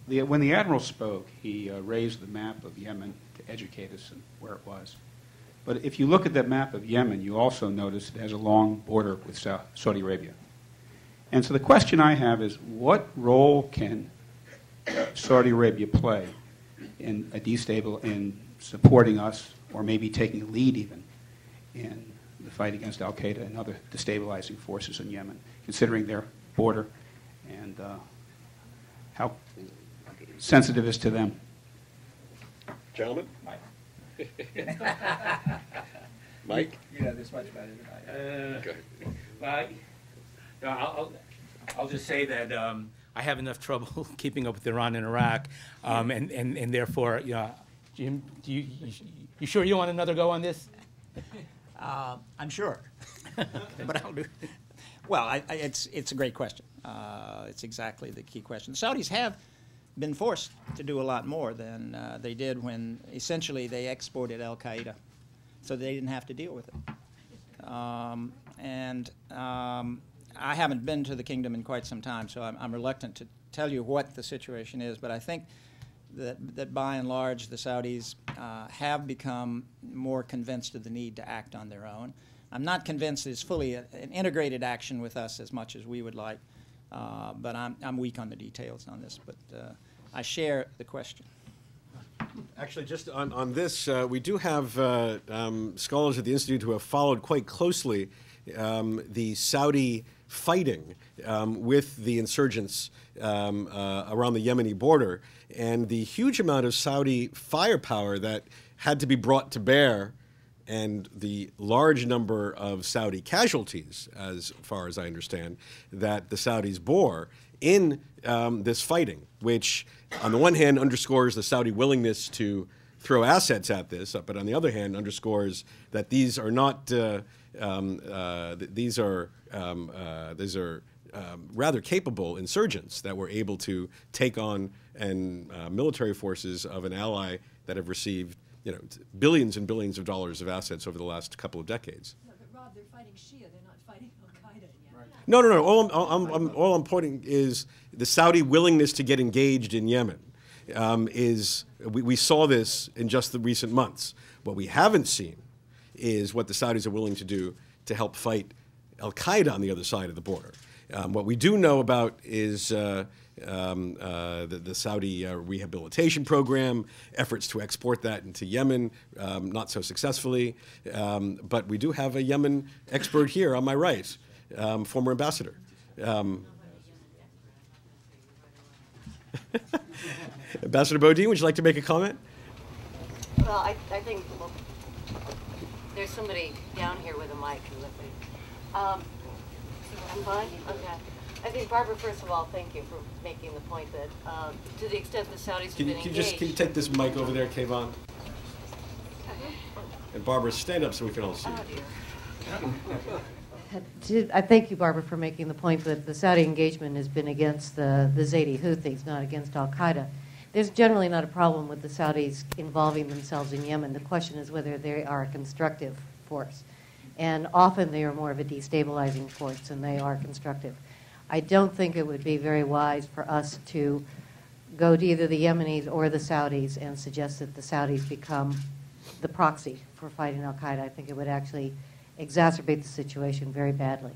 When the Admiral spoke, he raised the map of Yemen to educate us on where it was. But if you look at that map of Yemen, you also notice it has a long border with Saudi Arabia. And so the question I have is, what role can Saudi Arabia play in supporting us, or maybe taking a lead even, in the fight against al-Qaeda and other destabilizing forces in Yemen, considering their border and how sensitive it is to them? Gentlemen? Mike? You know this much better than I do. Go Well, I'll just say that I have enough trouble keeping up with Iran and Iraq, and therefore, Jim, you sure you want another go on this? I'm sure, but I'll do. Well, it's a great question. It's exactly the key question. The Saudis have been forced to do a lot more than they did when essentially they exported al-Qaeda, so they didn't have to deal with it. I haven't been to the kingdom in quite some time, so I'm reluctant to tell you what the situation is, but I think that by and large the Saudis have become more convinced of the need to act on their own. I'm not convinced it's fully an integrated action with us as much as we would like, but I'm weak on the details on this, but I share the question. Actually, just on this, we do have scholars at the Institute who have followed quite closely the Saudi fighting with the insurgents around the Yemeni border, and the huge amount of Saudi firepower that had to be brought to bear, and the large number of Saudi casualties, as far as I understand, that the Saudis bore in this fighting, which on the one hand underscores the Saudi willingness to throw assets at this, but on the other hand underscores that these are not these are rather capable insurgents that were able to take on military forces of an ally that have received billions and billions of dollars of assets over the last couple of decades. No, but Rob, they're fighting Shia. They're not fighting al-Qaeda yet. Right. No. All I'm pointing is the Saudi willingness to get engaged in Yemen. We saw this in just the recent months. What we haven't seen is what the Saudis are willing to do to help fight al-Qaeda on the other side of the border. What we do know about is the Saudi rehabilitation program, efforts to export that into Yemen, not so successfully. But we do have a Yemen expert here on my right, former ambassador. Ambassador Bodine, would you like to make a comment? Well, I think there's somebody down here with a mic. I'm fine? Okay. I think, Barbara, first of all, thank you for making the point that to the extent the Saudis have been engaged... Can you take this mic over there, Kayvon? And Barbara, stand up so we can all see you. I thank you, Barbara, for making the point that the Saudi engagement has been against the Zaidi Houthis, not against al-Qaeda. There's generally not a problem with the Saudis involving themselves in Yemen. The question is whether they are a constructive force. And often they are more of a destabilizing force than they are constructive. I don't think it would be very wise for us to go to either the Yemenis or the Saudis and suggest that the Saudis become the proxy for fighting al-Qaeda. I think it would actually exacerbate the situation very badly.